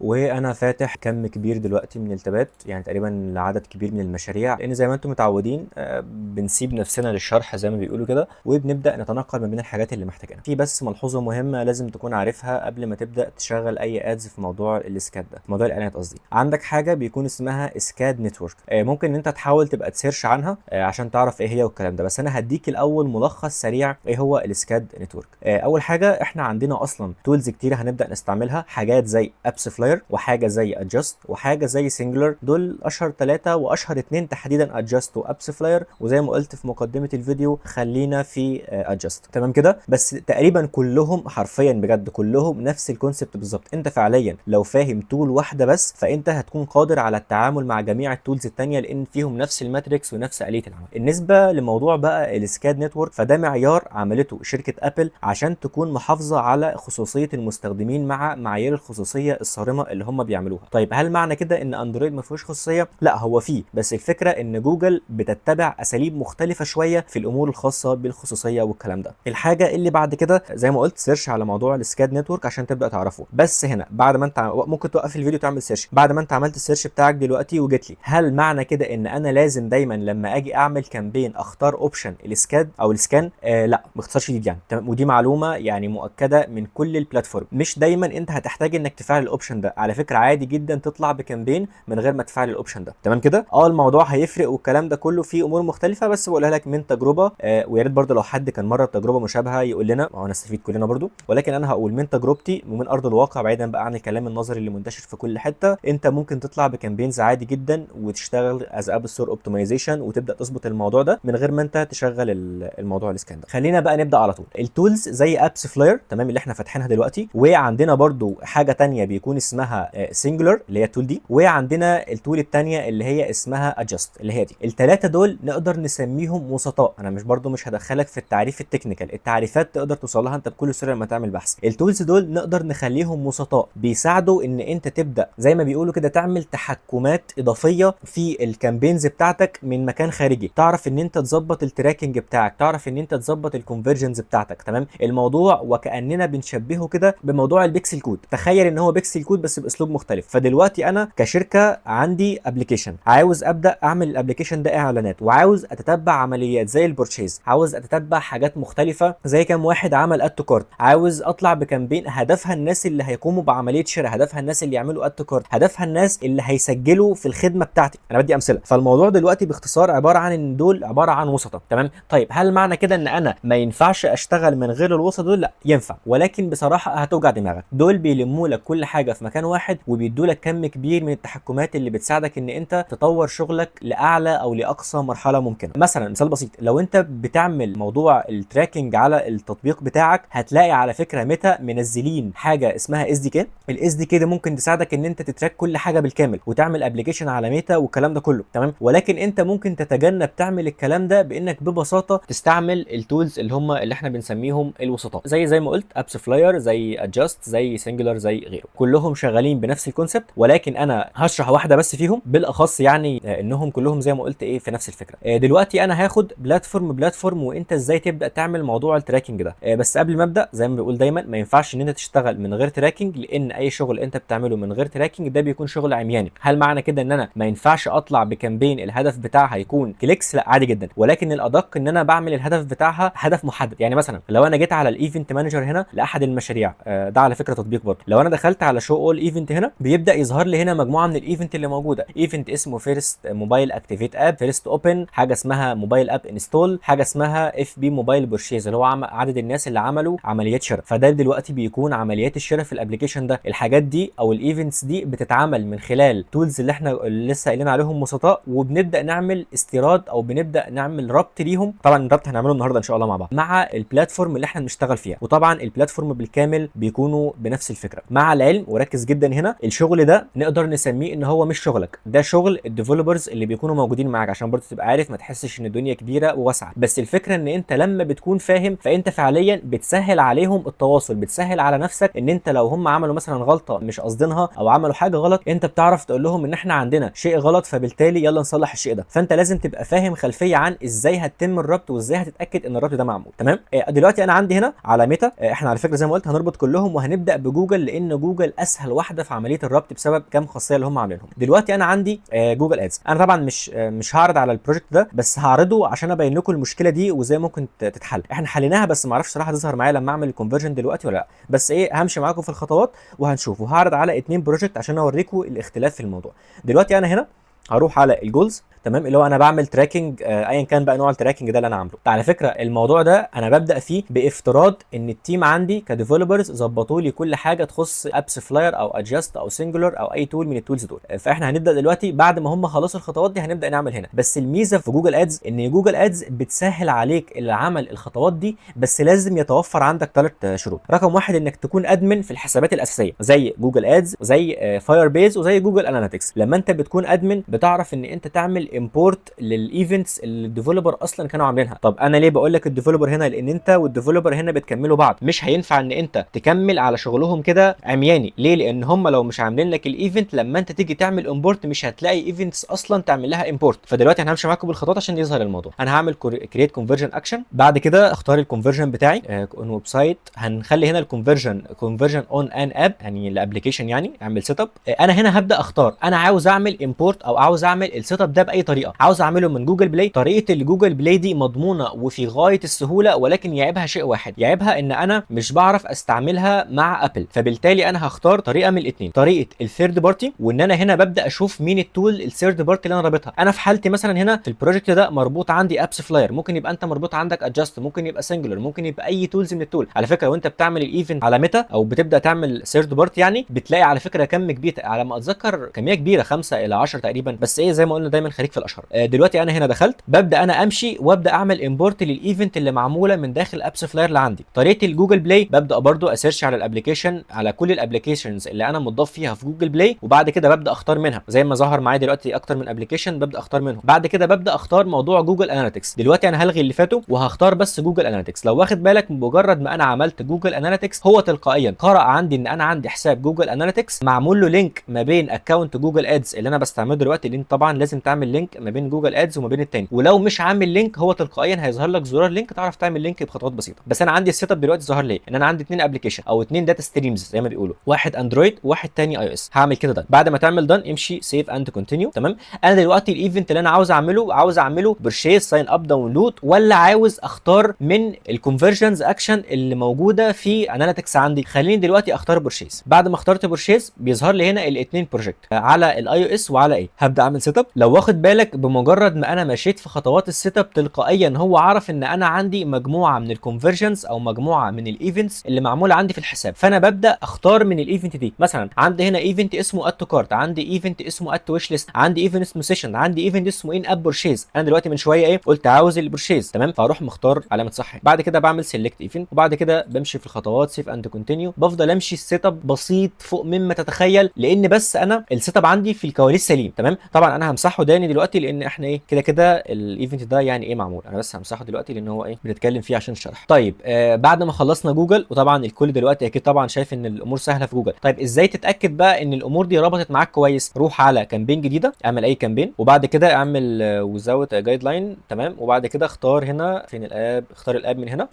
وانا فاتح كم كبير دلوقتي من التابات، يعني تقريبا لعدد كبير من المشاريع، لان زي ما انتم متعودين بنسيب نفسنا للشرح زي ما بيقولوا كده، وبنبدا نتنقل ما بين الحاجات اللي محتاجينها. في بس ملحوظه مهمه لازم تكون عارفها قبل ما تبدا تشغل اي ادز في موضوع الاسكاد ده، موضوع الاعلانات قصدي. عندك حاجه بيكون اسمها اسكاد نتورك، ممكن ان انت تحاول تبقى تسيرش عنها عشان تعرف ايه هي والكلام ده، بس انا هديك الاول ملخص سريع ايه هو الاسكاد نتورك. اول حاجه احنا عندنا اصلا تولز كتير هنبدا نستعملها، حاجات زي ابس فلاير، وحاجه زي ادجاست، وحاجه زي سنجلر. دول اشهر ثلاثه واشهر اثنين تحديدا، ادجاست وابس فلاير، وزي ما قلت في مقدمه الفيديو خلينا في ادجاست. تمام كده؟ بس تقريبا كلهم حرفيا بجد كلهم نفس الكونسبت بالظبط. انت فعليا لو فاهم تول واحده بس فانت هتكون قادر على التعامل مع جميع التولز الثانيه، لان فيهم نفس الماتريكس ونفس آلية العمل. بالنسبه لموضوع بقى السكاد نتورك، فده معيار عملته شركه ابل عشان تكون محافظه على خصوصيه المستخدمين مع معايير الخصوصيه الصارمه اللي هم بيعملوها. طيب هل معنى كده ان اندرويد ما فيهوش خصوصيه؟ لا، هو فيه، بس الفكره ان جوجل بتتبع اساليب مختلفه شويه في الامور الخاصه بالخصوصيه والكلام ده. الحاجه اللي بعد كده زي ما قلت سيرش على موضوع السكاد نتورك عشان تبدا تعرفه. بس هنا بعد ما انت ممكن توقف الفيديو تعمل سيرش، بعد ما انت عملت السيرش بتاعك دلوقتي وجيت لي، هل معنى كده ان انا لازم دايما لما اجي اعمل كامبين اختار اوبشن السكاد او السكان؟ لا، باختصار شديد يعني. تمام، ودي معلومه يعني مؤكده من كل البلاتفورم، مش دايما انت هتحتاج انك تفعل الاوبشن ده. على فكره عادي جدا تطلع بكامبين من غير ما تفعل الاوبشن ده. تمام كده؟ الموضوع هيفرق والكلام ده كله فيه امور مختلفه، بس بقولها لك من تجربه، ويا ريت برده لو حد كان مره تجربه مشابهه يقول لنا، ما هو نستفيد كلنا برده. ولكن انا هقول من تجربتي ومن ارض الواقع، بعيدا بقى عن الكلام النظري اللي منتشر في كل حته. انت ممكن تطلع بكامبينز عادي جدا وتشتغل از اب ستور اوبتمايزيشن وتبدا تظبط الموضوع ده من غير ما انت تشغل الموضوع الاسكان ده. خلينا بقى نبدا على طول. التولز زي ابس فلاير، تمام، اللي احنا فاتحينها دلوقتي، وعندنا برده حاجه ثانيه بيكون اسمها سنجلر اللي هي التول دي، وعندنا التول الثانيه اللي هي اسمها ادجاست اللي هي دي. الثلاثه دول نقدر نسميهم وسطاء. انا مش هدخلك في التعريف التكنيكال، التعريفات تقدر توصل لها انت بكل سهوله لما تعمل بحث. التولز دول نقدر نخليهم وسطاء، بيساعدوا ان انت تبدا زي ما بيقولوا كده تعمل تحكمات اضافيه في الكامبينز بتاعتك من مكان خارجي. تعرف ان انت تظبط التراكنج بتاعك، تعرف ان انت تظبط الكونفرجنز بتاعتك. تمام، الموضوع وكاننا بنشبهه كده بموضوع البيكسل كود. تخيل ان هو بيكسل كود بس باسلوب مختلف. فدلوقتي انا كشركه عندي ابلكيشن، عاوز ابدا اعمل الابلكيشن ده اعلانات، وعاوز اتتبع عمليات زي البورتشيز، عاوز اتتبع حاجات مختلفه زي كام واحد عمل اد تو كارت، عاوز اطلع بكامبين هدفها الناس اللي هيقوموا بعمليه شراء، هدفها الناس اللي يعملوا اد تو كارت، هدفها الناس اللي هيسجلوا في الخدمه بتاعتي. انا بدي امثله. فالموضوع دلوقتي باختصار عباره عن ان دول عباره عن وسطه. تمام، طيب هل معنى كده ان انا ما ينفعش اشتغل من غير الوسط دول؟ لا، ينفع، ولكن بصراحه هتوجع دماغك. دول بيلموا لك كل حاجه في مكان واحد، وبيدوا لك كم كبير من التحكمات اللي بتساعدك ان انت تطور شغلك لاعلى او لاقصى مرحله ممكنه. مثلا مثال بسيط، لو انت بتعمل موضوع التراكنج على التطبيق بتاعك، هتلاقي على فكره ميتا منزلين حاجه اسمها اس دي كي. الاس دي كي ده ممكن تساعدك ان انت تتراك كل حاجه بالكامل وتعمل ابلكيشن على ميتا والكلام ده كله. تمام، ولكن انت ممكن تتجنب تعمل الكلام ده بانك ببساطه تستعمل التولز اللي احنا بنسميهم الوسطاء، زي ما قلت ابس فلاير، زي ادجاست، زي سنجلر، زي غيره. كلهم شغالين بنفس الكونسبت، ولكن انا هشرح واحده بس فيهم بالاخص، يعني انهم كلهم زي ما قلت ايه في نفس الفكره. دلوقتي انا هاخد بلاتفورم وانت ازاي تبدا تعمل موضوع التراكنج ده. بس قبل ما ابدا زي ما بقول دايما، ما ينفعش ان انت تشتغل من غير تراكنج، لان اي شغل انت بتعمله من غير تراكنج ده بيكون شغل عمياني. هل معنى كده ان انا ما ينفعش اطلع بكامبين الهدف بتاعها هيكون كليكس؟ لا، عادي جدا، ولكن الادق ان انا بعمل الهدف بتاعها هدف محدد. يعني مثلا لو انا جيت على الايفنت مانجر هنا لاحد المشاريع، ده على فكره تطبيق برضه، لو انا دخلت على شو اول ايفنت هنا بيبدا يظهر لي هنا مجموعه من الايفنت اللي موجوده. ايفنت اسمه فيرست موبايل اكتيفيت اب، فيرست اوبن، حاجه اسمها موبايل اب انستول، حاجه اسمها اف بي موبايل بورشيز اللي هو عدد الناس اللي عملوا عمليات شراء. فده دلوقتي بيكون عمليات الشراء في الابلكيشن ده. الحاجات دي او الايفنتس دي بتتعمل من خلال تولز اللي احنا لسه قايلين عليهم وسطاء، وبنبدا نعمل استيراد او بنبدا نعمل ربط ليهم. طبعا الربط هنعمله النهارده ان شاء الله مع بعض مع البلاتفورم اللي احنا بنشتغل فيها، وطبعا البلاتفورم بالكامل بيكونوا بنفس الفكره. مع العلم وركز جدا هنا، الشغل ده نقدر نسميه ان هو مش شغلك، ده شغل الديفلوبرز اللي بيكونوا موجودين معاك، عشان برضه تبقى عارف ما تحسش ان الدنيا كبيره وواسعه. بس الفكره ان انت لما بتكون فاهم فانت فعليا بتسهل عليهم التواصل، بتسهل على نفسك ان انت لو هم عملوا مثلا غلطه مش قاصدينها او عملوا حاجه غلط، انت بتعرف تقول لهم ان احنا عندنا شيء غلط، فبالتالي يلا نصلح الشيء ده. فانت لازم تبقى فاهم خلفيه عن ازاي هتتم الربط وازاي هتتاكد ان الربط ده معمول. تمام، دلوقتي انا عندي هنا على ميتا، احنا على فكره زي ما قلت هنربط كلهم وهنبدا بجوجل، لان جوجل اسهل واحده في عمليه الربط بسبب كام خاصيه اللي هم عاملينهم. دلوقتي انا عندي جوجل ادز، انا طبعا مش هعرض على البروجكت ده، بس هعرضه عشان ابين لكم المشكله دي وازاي ممكن تتحل. احنا حليناها بس ما اعرفش صراحه تظهر معايا لما اعمل الكونفرجن دلوقتي ولا لا، بس ايه همشي معاكم في الخطوات وهنشوف، وهعرض على 2 بروجكت عشان اوريكم الاختلاف في الموضوع. دلوقتي انا هنا هروح على الجولز، تمام، اللي هو انا بعمل تراكنج ايا كان بقى نوع التراكنج ده اللي انا عامله. على فكره الموضوع ده انا ببدا فيه بافتراض ان التيم عندي كديفلوبرز ظبطوا لي كل حاجه تخص ابس فلاير او ادجست او سنجولار او اي تول من التولز دول. فاحنا هنبدا دلوقتي بعد ما هم خلصوا الخطوات دي هنبدا نعمل هنا. بس الميزه في جوجل ادز ان جوجل ادز بتسهل عليك العمل الخطوات دي، بس لازم يتوفر عندك 3 شروط. رقم 1 انك تكون ادمن في الحسابات الاساسيه زي جوجل ادز وزي فاير بيز وزي جوجل اناليتكس. لما انت بتكون ادمن بتعرف ان انت تعمل امبورت للايفنتس اللي الديفلوبر اصلا كانوا عاملينها. طب انا ليه بقول لك الديفلوبر هنا؟ لان انت والديفلوبر هنا بتكملوا بعض، مش هينفع ان انت تكمل على شغلهم كده عمياني. ليه؟ لان هم لو مش عاملين لك الايفنت لما انت تيجي تعمل امبورت مش هتلاقي ايفنتس اصلا تعمل لها امبورت. فدلوقتي انا همشي معاكم بالخطوات عشان يظهر الموضوع. انا هعمل كرييت كونفرجن اكشن، بعد كده اختار الكونفرجن بتاعي اون ويب سايت. هنخلي هنا الكونفرجن اون ان اب، يعني الابلكيشن، يعني اعمل سيت اب. انا هنا هبدا اختار انا عاوز اعمل امبورت او عاوز اعمل السيت اب ده باي طريقه. عاوز اعمله من جوجل بلاي. طريقه الجوجل بلاي دي مضمونه وفي غايه السهوله، ولكن يعيبها شيء واحد، يعيبها ان انا مش بعرف استعملها مع ابل. فبالتالي انا هختار طريقه من الاثنين، طريقه الثيرد بارتي، وان انا هنا ببدا اشوف مين التول الثيرد بارتي اللي انا رابطها. انا في حالتي مثلا هنا في البروجكت ده مربوط عندي ابس فلاير، ممكن يبقى انت مربوط عندك ادجست، ممكن يبقى سنجولار، ممكن يبقى اي تولز من التول. على فكره وانت بتعمل الايفنت على ميتا او بتبدا تعمل ثيرد بارتي يعني بتلاقي على فكره كم كبير، على ما اتذكر كميه كبيره 5 إلى 10 تقريبا، بس ايه زي ما قلنا دايما خليك في الاشهر. دلوقتي انا هنا دخلت ببدا انا امشي وابدا اعمل امبورت للايفنت اللي معموله من داخل ابس فلاير اللي عندي. طريقه الجوجل بلاي ببدا برضو اسيرش على الابلكيشن، على كل الابلكيشنز اللي انا مضاف فيها في جوجل بلاي، وبعد كده ببدا اختار منها زي ما ظهر معايا دلوقتي اكتر من ابلكيشن ببدا اختار منهم. بعد كده ببدا اختار موضوع جوجل اناليتكس. دلوقتي انا هلغي اللي فاتوا وهختار بس جوجل اناليتكس. لو واخد بالك مجرد ما انا عملت جوجل اناليتكس هو تلقائيا قرأ عندي ان انا عندي حساب جوجل اناليتكس معمول له لينك ما بين اكونت جوجل ادز اللي انا بستعمله دلوقتي، لان طبعا لازم تعمل لينك ما بين جوجل ادز وما بين التاني، ولو مش عامل لينك هو تلقائيا هيظهر لك زرار لينك تعرف تعمل لينك بخطوات بسيطه. بس انا عندي السيت اب دلوقتي ظهر لي ان انا عندي 2 ابلكيشن او 2 داتا ستريمز زي ما بيقولوا، واحد اندرويد وواحد تاني اي او اس. هعمل كده. بعد ما تعمل دان امشي سيف اند كونتينيو. تمام. انا دلوقتي الايفنت اللي انا عاوز اعمله برشيز ساين اب داونلود، ولا عاوز اختار من الكونفرجنز اكشن اللي موجوده في اناليتكس عندي؟ خليني دلوقتي اختار برشيز. بعد ما اخترت برشيز بيظهر لي هنا الاثنين بروجكت على الاي او اس وعلى ايه. هبدا اعمل سيت اب. لو واخد بالك بمجرد ما انا مشيت في خطوات السيت اب تلقائيا هو عرف ان انا عندي مجموعه من الكونفرجنز او مجموعه من الايفنتس اللي معموله عندي في الحساب. فانا ببدا اختار من الايفنت دي. مثلا عندي هنا ايفنت اسمه اد تو كارت، عندي ايفنت اسمه اد تو ويش ليست، عندي ايفنت اسمه سيشن، عندي ايفنت اسمه ان اب برشيز. انا دلوقتي من شويه ايه قلت عاوز البرشيز، تمام، فاروح مختار علامه صح. بعد كده بعمل سيلكت ايفنت، وبعد كده بمشي في الخطوات سيف اند كونتينيو. بفضل امشي السيت اب بسيط فوق مما تتخيل، لان بس انا السيت اب عندي في الكواليس سليم. تمام. طبعا انا همسحه تاني دلوقتي لان احنا ايه كده كده الايفنت ده يعني ايه معمول، انا بس همسحه دلوقتي لان هو ايه بنتكلم فيه عشان الشرح. طيب بعد ما خلصنا جوجل، وطبعا الكل دلوقتي اكيد طبعا شايف ان الامور سهله في جوجل. طيب ازاي تتاكد بقى ان الامور دي ربطت معاك كويس؟ روح على كامبين جديده، اعمل اي كامبين، وبعد كده اعمل وزاوت جايد لاين. تمام. وبعد كده اختار هنا فين الاب، اختار الاب من هنا.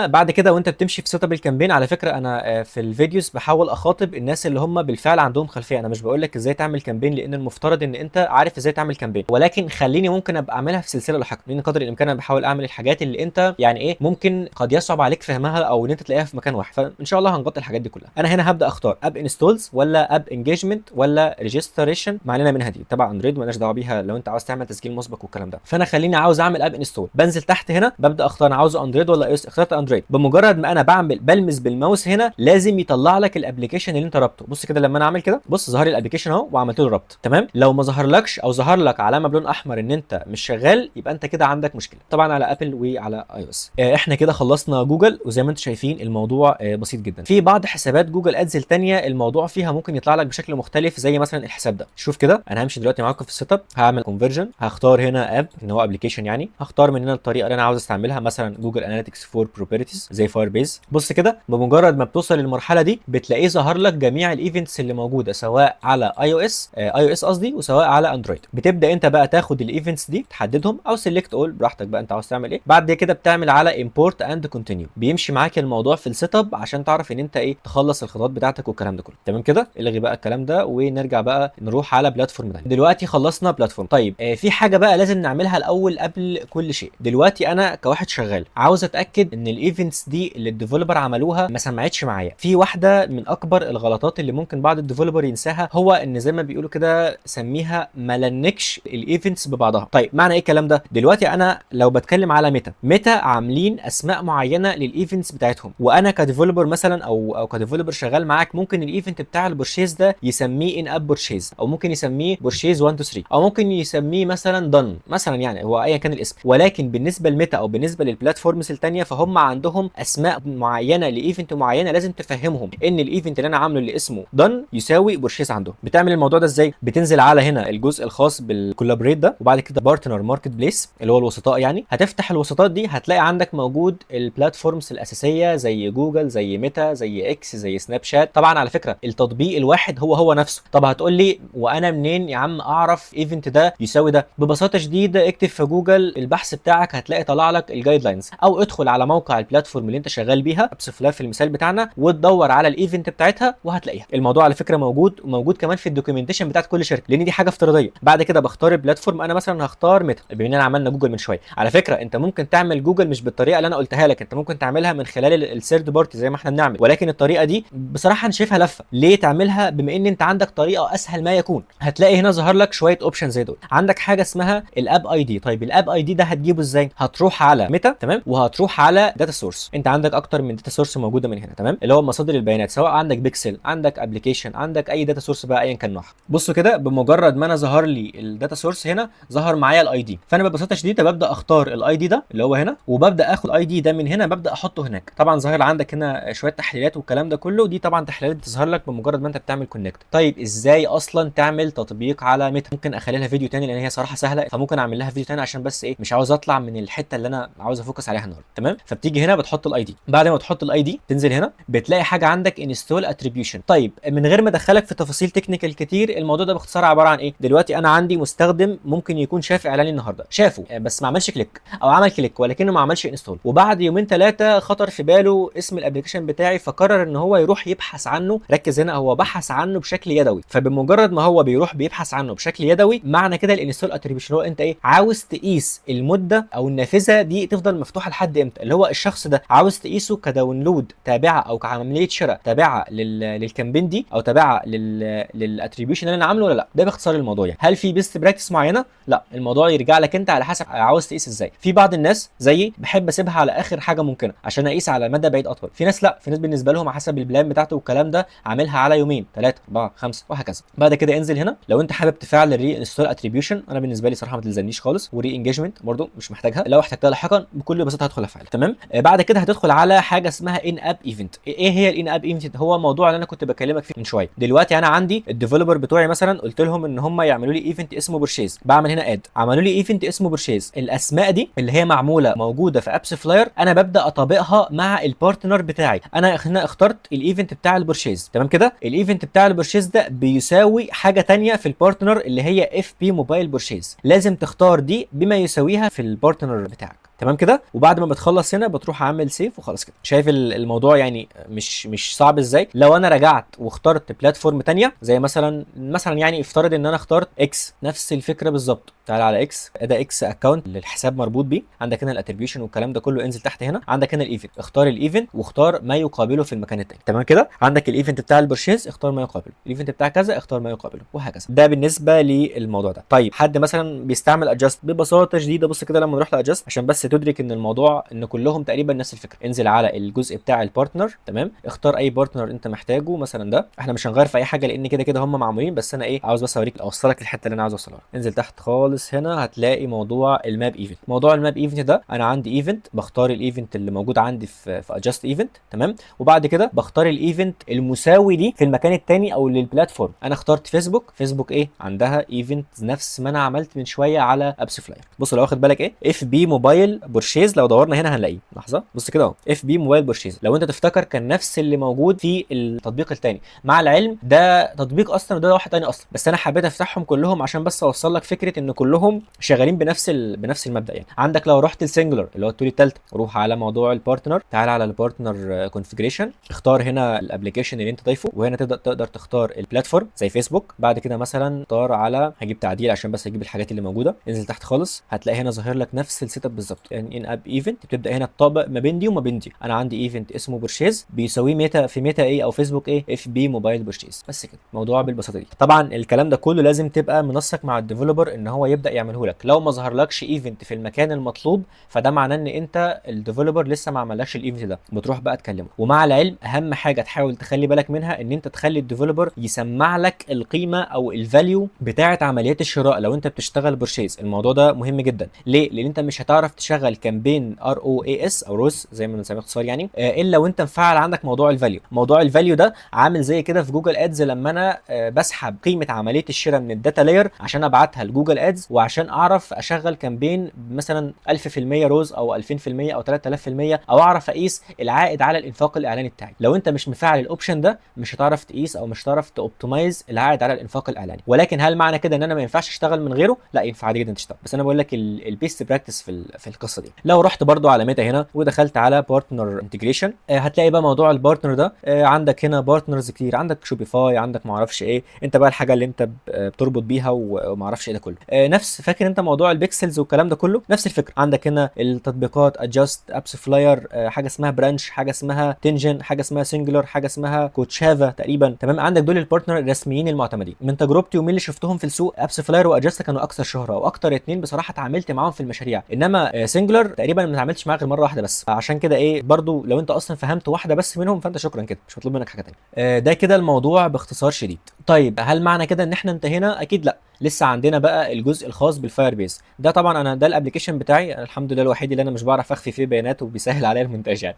بعد كده وانت بتمشي في سيت اب الكامبين، على فكره انا في الفيديوز بحاول اخاطب الناس اللي هم بالفعل عندهم خلفيه. انا مش بقول لك ازاي تعمل كامبين لان المفترض ان انت عارف ازاي تعمل كامبين، ولكن خليني ممكن ابقى اعملها في سلسله لاحقه، لان قدر الامكان انا بحاول اعمل الحاجات اللي انت يعني ايه ممكن قد يصعب عليك فهمها او ان انت تلاقيها في مكان واحد. فان شاء الله هنغطي الحاجات دي كلها. انا هنا هبدا اختار اب انستولز ولا اب انجيجمنت ولا ريجستريشن، ما علينا منها دي تبع اندرويد مالناش دعوه بيها لو انت عاوز تعمل تسجيل مسبق والكلام ده. فانا خليني عاوز اعمل اب انستول، بنزل تحت هنا ببدا اختار انا عاوز اندرويد ولا اي اس. اخترت اندرويد. بمجرد ما انا بلمس بالماوس هنا لازم يطلع لك الابلكيشن اللي انت رابطه. بص كده لما انا اعمل كده، بص ظهر لي الابلكيشن اهو وعملت له ربط. تمام. لو ما ظهرلكش او ظهر لك علامه بلون احمر ان انت مش شغال يبقى انت كده عندك مشكله، طبعا على ابل وعلى اي او اس. احنا كده خلصنا جوجل، وزي ما انتم شايفين الموضوع بسيط جدا. في بعض حسابات جوجل ادز الثانيه الموضوع فيها ممكن يطلع لك بشكل مختلف، زي مثلا الحساب ده. شوف كده انا همشي دلوقتي معاكم في السيت اب، هعمل كونفرجن، هختار هنا اب ان هو ابلكيشن، يعني هختار من هنا الطريقه اللي انا عاوز استعملها، مثلا جوجل اناليتكس فور بروبرتيز زي فاير بيز. بص كده بمجرد ما بتوصل للمرحله دي بتلاقيه ظهر لك جميع الايفنتس اللي موجوده سواء على اي او اس قصدي وسواء على اندرويد. بتبدا انت بقى تاخد الايفنتس دي تحددهم او سيلكت اول براحتك بقى انت عاوز تعمل ايه. بعد كده بتعمل على امبورت اند كونتينيو، بيمشي معاك الموضوع في السيت اب عشان تعرف ان انت ايه تخلص الخطوات بتاعتك والكلام ده كله. تمام كده، الغي بقى الكلام ده ونرجع بقى نروح على بلاتفورم تاني. دلوقتي خلصنا بلاتفورم. طيب في حاجه بقى لازم نعملها الاول قبل كل شيء. دلوقتي انا كواحد شغال عاوز اتاكد ان الايفنتس دي اللي الديفلوبر عملوها ما سمعتش معايا. في واحده من اكبر الغلطات اللي ممكن بعض الديفلوبر ينساها، هو ان زي ما بيقولوا كده سميها ملنكش الايفنتس ببعضها. طيب معنى ايه الكلام ده؟ دلوقتي انا لو بتكلم على ميتا عاملين اسماء معينه للايفنتس بتاعتهم، وانا كديفلوبر مثلا او كديفلوبر شغال معاك ممكن الايفنت بتاع البورشيز ده يسميه ان اب بورشيز، او ممكن يسميه بورشيز 1 2 3، او ممكن يسميه مثلا دن مثلا، يعني هو ايا كان الاسم. ولكن بالنسبه لميتا او بالنسبه للبلاتفورمز الثانيه فهم عندهم اسماء معينه لايفنت معينه لازم تفهمهم ان الايفنت اللي انا عامله اللي اسمه دن يساوي بورشيز عندهم. بتعمل الموضوع ده ازاي؟ بتنزل على هنا الجزء الخاص بالكولابريت ده، وبعد كده بارتنر ماركت بليس اللي هو الوسطاء يعني. هتفتح الوسطات دي هتلاقي عندك موجود البلاتفورمز الاساسيه زي جوجل زي ميتا زي اكس زي سناب شات. طبعا على فكره التطبيق الواحد هو نفسه. طب هتقول لي وانا منين يا عم اعرف ايفنت ده يساوي ده؟ ببساطه شديده اكتب في جوجل البحث بتاعك هتلاقي طلع لك الجايد لاينز، او ادخل على موقع البلاتفورم اللي انت شغال بيها ابسفلاي في المثال بتاعنا وتدور على الايفنت بتاعتها وهتلاقيها. الموضوع على فكره موجود، وموجود كمان في الدوكيومنتيشن بتاعت كل شركه، لان دي حاجه افتراضيه. بعد كده بختار البلاتفورم، انا مثلا هختار ميتا بما اننا عملنا جوجل من شويه. على فكره انت ممكن تعمل جوجل مش بالطريقه اللي انا قلتها لك، انت ممكن تعملها من خلال الثيرد بارتي زي ما احنا بنعمل، ولكن الطريقه دي بصراحه انا شايفها لفه. ليه تعملها بما ان انت عندك طريقه اسهل ما يكون؟ هتلاقي هنا ظهر لك شويه اوبشن زي دول. عندك حاجه اسمها الاب اي دي. طيب الاب اي دي ده هتجيبه ازاي؟ هتروح على ميتا تمام، وهتروح على داتا سورس. انت عندك اكتر من داتا سورس موجوده من هنا تمام، اللي هو مصادر البيانات، سواء عندك بيكسل عندك ابلكيشن عندك اي داتا سورس بقى ايا كان نوعها. بصوا كده بمجرد ما انا ظهر لي الداتا سورس هنا ظهر معايا الاي دي، فانا ببساطه شديده ببدا اختار الاي دي ده اللي هو هنا، وببدا اخد الاي دي ده من هنا ببدا احطه هناك. طبعا ظاهر عندك هنا شويه تحليلات والكلام ده كله، دي طبعا تحليلات بتظهر لك بمجرد ما انت بتعمل كونكت. طيب ازاي اصلا تعمل تطبيق على ميتا؟ ممكن اخلي لها فيديو تاني لان هي صراحه سهله، فممكن اعمل لها فيديو تاني عشان بس ايه مش عاوز اطلع من الحته اللي انا عاوز افوكس عليها النهارده تمام. فبتيجي هنا بتحط الاي دي، بعد ما تحط الاي دي تنزل هنا بتلاقي حاجه عندك انستول اتريبيوشن. طيب من غير ما ادخلك في تفاصيل تكنيكال كتير، الموضوع ده باختصار عباره عن ايه؟ دلوقتي انا عندي مستخدم ممكن يكون شاف اعلاني النهارده، شافه بس ما عملش كليك او عمل كليك ولكنه ما عملش انستول، وبعد يومين ثلاثه خطر في باله اسم الابلكيشن بتاعي فقرر ان هو يروح يبحث عنه. ركز هنا، هو بحث عنه بشكل يدوي، فبمجرد ما هو بيروح بيبحث عنه بشكل يدوي معنى كده الانستول اتريبيوشن هو انت ايه عاوز تقيس المده او النافذه دي تفضل مفتوحه لحد امتى، اللي هو الشخص ده عاوز تقيسه كداونلود تابعه او كعمليه شراء تابعه للكامبين دي او تابعه للاتريبيوشن اللي انا عامله ولا لا. ده باختصار الموضوع يعني. هل في بيست براكتس معينه؟ لا، الموضوع يرجع لك انت على حسب عاوز تقيس ازاي. في بعض الناس زيي بحب اسيبها على اخر حاجه ممكنه عشان اقيس على مدى بعيد اطول. في ناس لا، في ناس بالنسبه لهم على حسب البلان بتاعته والكلام ده عاملها على يومين 3 4 5 وهكذا. بعد كده انزل هنا لو انت حابب تفعل الري انستول اتريبيوشن. انا بالنسبه لي صراحه ما تلزمنيش خالص، وري انجيجمنت برده مش محتاجها، لو احتجتها لاحقا بكل بساطه هدخل افعلها تمام. بعد كده هتدخل على حاجه اسمها ان اب ايفنت. ايه هي الان اب ايفنت؟ هو الموضوع اللي انا كنت بكلمك فيه من شويه. دلوقتي انا عندي الديفلوبر بتوعي مثلا قلت لهم ان هم يعملوا لي ايفنت اسمه بورشيز، بعمل هنا اد، عملوا لي ايفنت اسمه بورشيز. الاسماء دي اللي هي معموله موجوده في ابس فلاير انا ببدا اطابقها مع البارتنر بتاعي. انا هنا اخترت الايفنت بتاع البورشيز تمام كده. الايفنت بتاع البورشيز ده بيساوي حاجه ثانيه في البارتنر اللي هي اف بي موبايل بورشيز، لازم تختار دي بما يساويها في البارتنر بتاعك تمام كده. وبعد ما بتخلص هنا بتروح عامل سيف وخلاص كده. شايف الموضوع يعني مش صعب ازاي؟ لو انا رجعت واخترت بلاتفورم تانية زي مثلا يعني افترض ان انا اخترت اكس، نفس الفكره بالظبط. تعال على اكس، ده اكس اكونت للحساب مربوط بيه، عندك هنا الاتريبيوشن والكلام ده كله. انزل تحت هنا عندك هنا الايفنت، اختار الايفنت واختار ما يقابله في المكان التاني تمام كده. عندك الايفنت بتاع البرشيز اختار ما يقابله، الايفنت بتاع كذا اختار ما يقابله وهكذا. ده بالنسبه للموضوع ده. طيب حد مثلا بيستعمل ادجست ببساطه شديده، بص كده لما نروح لادجست عشان بس تدرك ان الموضوع ان كلهم تقريبا نفس الفكره. انزل على الجزء بتاع البارتنر تمام، اختار اي بارتنر انت محتاجه، مثلا ده احنا مش هنغير في اي حاجه لان كده كده هم معمولين، بس انا ايه عاوز بس اوريك اوصلك الحته اللي انا عاوز اوصلها. انزل تحت خالص هنا هتلاقي موضوع الماب ايفنت. موضوع الماب ايفنت ده انا عندي ايفنت، بختار الايفنت اللي موجود عندي في ادجست ايفنت تمام، وبعد كده بختار الايفنت المساوي ليه في المكان الثاني او للبلاتفورم. انا اخترت فيسبوك ايه عندها ايفنت نفس ما انا عملت من شويه على ابس فلاير. بص لو واخد بالك ايه اف بي موبايل بورشيز لو دورنا هنا هنلاقيه. لحظه بص كده اهو، اف بي موبايل بورشيز، لو انت تفتكر كان نفس اللي موجود في التطبيق الثاني، مع العلم ده تطبيق اصلا وده واحد ثاني اصلا، بس انا حبيت افتحهم كلهم عشان بس اوصل لك فكره ان كلهم شغالين بنفس المبدا يعني. عندك لو رحت السنجلر اللي هو التول الثالثه، روح على موضوع البارتنر، تعال على البارتنر كونفيجريشن، اختار هنا الابلكيشن اللي انت ضايفه، وهنا تقدر تختار البلاتفورم زي فيسبوك. بعد كده مثلا اختار على، هجيب تعديل عشان بس اجيب الحاجات اللي موجوده، انزل تحت خالص هتلاقي هنا ظاهر لك نفس السيت اب بالظبط، يعني ان اب ايفنت، بتبدا هنا تطابق ما بين دي وما بين دي. انا عندي ايفنت اسمه بورشيز بيساويه ميتا في ميتا ايه او فيسبوك ايه، اف بي موبايل بورشيز، بس كده الموضوع بالبساطه دي. طبعا الكلام ده كله لازم تبقى منسق مع الديفلوبر ان هو يبدا يعمله لك. لو ما ظهرلكش ايفنت في المكان المطلوب فده معناه ان انت الديفلوبر لسه ما عملكش الايفنت ده، بتروح بقى تكلمه. ومع العلم اهم حاجه تحاول تخلي بالك منها ان انت تخلي الديفلوبر يسمع لك القيمه او الفاليو بتاعه عمليات الشراء لو انت بتشتغل بورشيز. الموضوع ده مهم جدا. ليه؟ لان انت مش هتعرف تشغل كامبين ار او اي اس او روز زي ما بنسميه اختصار يعني، الا وانت مفعل عندك موضوع الفاليو. موضوع الفاليو ده عامل زي كده في جوجل ادز لما انا بسحب قيمه عمليه الشراء من الداتا لاير عشان ابعتها لجوجل ادز، وعشان اعرف اشغل كامبين مثلا 1000% روز او 2000% او 3000%، او اعرف اقيس العائد على الانفاق الاعلاني بتاعي. لو انت مش مفعل الاوبشن ده مش هتعرف تقيس او مش هتعرف توبتمايز العائد على الانفاق الاعلاني. ولكن هل معنى كده ان انا ما ينفعش اشتغل من غيره؟ لا، ينفع عادي جدا تشتغل، بس انا بقول لك البيست براكتس في القصه دي. لو رحت برضو على ميتا هنا ودخلت على بارتنر انتجريشن، هتلاقي بقى موضوع البارتنر ده، عندك هنا بارتنرز كتير، عندك شوبيفاي، عندك ما اعرفش ايه، انت بقى الحاجه اللي انت بتربط بيها وما اعرفش ايه ده كله. نفس، فاكر انت موضوع البيكسلز والكلام ده كله، نفس الفكره. عندك هنا التطبيقات ادجاست، ابس فلاير، حاجه اسمها برانش، حاجه اسمها تنجن، حاجه اسمها سنجلر، حاجه اسمها كوتشافا تقريبا. تمام، عندك دول البارتنر الرسميين المعتمدين. من تجربتي ومين اللي شفتهم في السوق، ابس فلاير وادجاست كانوا اكثر شهره، او اكتر اتنين بصراحه اتعاملت معاهم في المشاريع. انما سنجلر تقريبا ما اتعاملتش معاه غير مره واحده بس. عشان كده ايه، برضو لو انت اصلا فهمت واحده بس منهم فانت شكرا كده، مش مطلوب منك حاجه ثانيه. ده كده الموضوع باختصار شديد. طيب هل معنى كده ان احنا انتهينا؟ اكيد لا، لسه عندنا بقى الجزء الخاص بالفاير بيز. ده طبعا انا ده الابلكيشن بتاعي، أنا الحمد لله الوحيد اللي انا مش بعرف اخفي فيه بيانات وبيسهل عليا المونتاج يعني.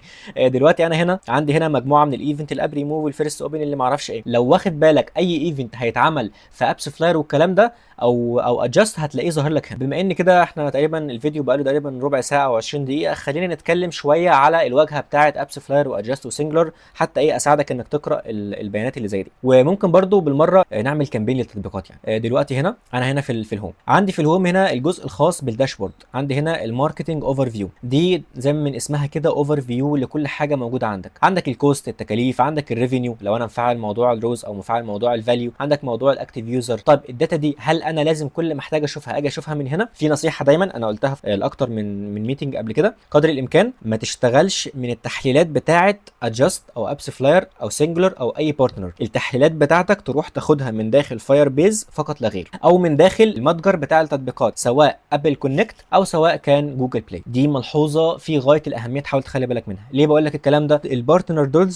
دلوقتي انا هنا عندي هنا مجموعه من الايفنت، الاب ريموف والفيرست اوبن اللي ما اعرفش ايه. لو واخد بالك اي ايفنت هيتعمل في ابس فلاير والكلام ده او ادجاست هتلاقيه ظاهر لك هنا. بما ان كده احنا تقريبا الفيديو بقى له تقريبا ربع ساعه او 20 دقيقه، خلينا نتكلم شويه على الواجهه بتاعه ابس فلاير وادجاست وسنجلر، حتى ايه اساعدك انك تقرا البيانات اللي زي دي. وممكن برضو بالمره نعمل كامبين للتطبيقات يعني. دلوقتي هنا انا هنا في الهوم، عندي في الهوم هنا الجزء الخاص بالداشبورد، عندي هنا الماركتنج اوفر فيو، دي زي من اسمها كده اوفر فيو لكل حاجه موجوده عندك الكوست، التكاليف، عندك الريفينيو لو انا مفعل موضوع الروز او مفعل موضوع الفاليو، عندك موضوع الاكتيف يوزر. طيب الداتا دي هل انا لازم كل ما احتاج اشوفها اجي اشوفها من هنا؟ في نصيحه دايما انا قلتها في الاكتر من ميتنج قبل كده، قدر الامكان ما تشتغلش من التحليلات بتاعه ادجاست او ابس فلاير او سنجلر او اي بارتنر. التحليلات بتاعتك تروح تاخدها من داخل فاير بيز فقط لا غير، او من داخل المتجر بتاع التطبيقات سواء ابل كونكت او سواء كان جوجل بلاي. دي ملحوظه في غايه الاهميه، تحاول تخلي بالك منها. ليه بقول لك الكلام ده؟ البارتنر دول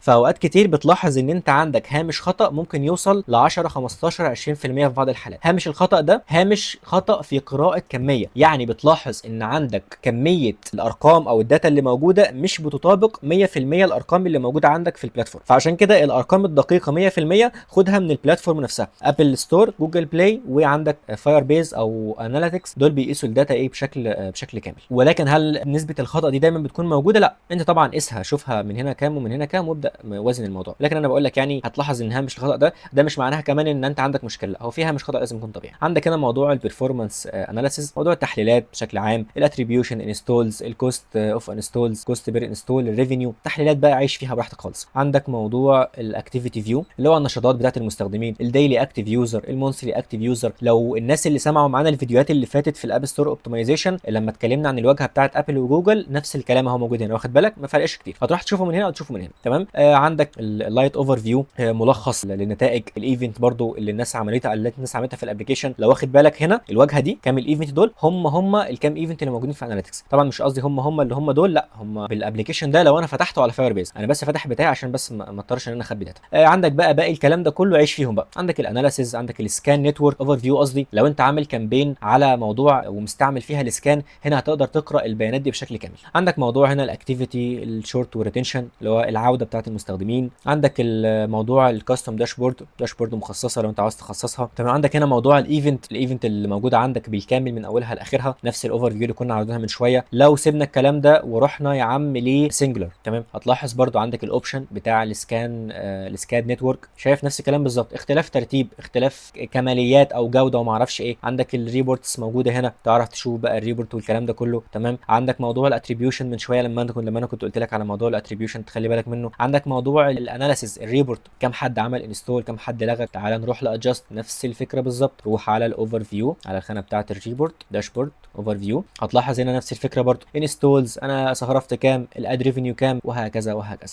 في اوقات كتير بتلاحظ ان انت عندك هامش خطا ممكن يوصل ل 10 15 20% في بعض الحالات. هامش الخطا ده هامش خطا في قراءه كميه، يعني بتلاحظ ان عندك كميه الارقام او الداتا اللي موجوده مش بتطابق 100% الارقام اللي موجوده عندك في البلاتفورم. فعشان كده الارقام الدقيقه 100% خدها من البلاتفورم نفسها، ابل ستور، جوجل بلاي، وعندك فاير بيز او اناليتكس، دول بيقيسوا الداتا ايه بشكل كامل. ولكن هل نسبه الخطا دي دايما بتكون موجوده؟ لا، انت طبعا قيسها، شوفها من هنا كام ومن هنا كام وابدا وزن الموضوع. لكن انا بقول لك يعني هتلاحظ ان هامش الخطا ده مش معناها كمان ان انت عندك مشكله، هو في هامش خطا لازم يكون طبيعي. عندك هنا موضوع البرفورمانس اناليسيز، موضوع التحليلات بشكل عام، الاتريبيوشن انستولز، الكوست اوف انستولز، كوست بير انستول، الريفينيو، تحليلات بقى عايش فيها براحتك خالص. عندك موضوع الاكتيفيتي فيو اللي هو النشاطات بتاعه المستخدمين، الديلي اكتيف يوزر، المونثلي اكتيف يوزر. لو الناس اللي سمعوا معانا الفيديوهات اللي فاتت في الاب ستور اوبتمايزيشن لما اتكلمنا عن الواجهه بتاعه ابل وجوجل، نفس الكلام اهو موجود هنا، واخد بالك؟ ما فرقش كتير، هتروح تشوفه من هنا او تشوفه من هنا. تمام. عندك اللايت اوفر فيو، ملخص لنتائج الايفنت برضو اللي الناس عملتها في الابلكيشن. لو واخد بالك هنا الواجهه دي كام الايفنت دول، هم الكام ايفنت اللي موجودين في اناليتكس. طبعا مش قصدي هم اللي هم دول، لا، هم بالابلكيشن ده لو انا فتحته على فاير بيز، انا بس فاتح بتاعي عشان بس ما اضطرش ان انا اخبي داتا. عندك بقى باقي الكلام ده كله عيش فيهم بقى، عندك الاناليسيز، عندك السكان نتورك اوفر فيو قصدي، لو انت عامل كامبين على موضوع ومستعمل فيها الاسكان، هنا هتقدر تقرا البيانات دي بشكل كامل. عندك موضوع هنا الاكتيفيتي، الشورت والريتنشن اللي هو العوده بتاعه المستخدمين. عندك الموضوع الكاستم داشبورد مخصصه لو انت عاوز تخصصها. تمام. عندك هنا موضوع الايفنت اللي موجوده عندك بالكامل من اولها لاخرها، نفس الاوفر فيو اللي كنا عارضينها من شويه. لو سيبنا الكلام ده ورحنا يا عم لسنجلر، تمام، هتلاحظ برضو عندك الاوبشن بتاع السكاد نتورك، شايف نفس الكلام بالظبط، اختلاف ترتيب، اختلاف كماليات او جوده وما اعرفش ايه. عندك الريبورتس موجوده هنا، تعرف تشوف بقى الريبورت والكلام ده كله. تمام. عندك موضوع الاتريبيوشن من شويه لما انا كنت قلت لك على موضوع الاتريبيوشن تخلي بالك منه. عندك موضوع الاناليسيز، الريبورت كم حد عمل انستول، كم حد لغى. تعال نروح لادجست، نفس الفكره بالظبط، روح على الاوفر فيو، على الخانه بتاعه الريبورت داشبورد اوفر فيو، هتلاحظ هنا نفس الفكره برضو، انستولز انا صرفت كام، الاد ريفينيو كام، وهكذا وهكذا.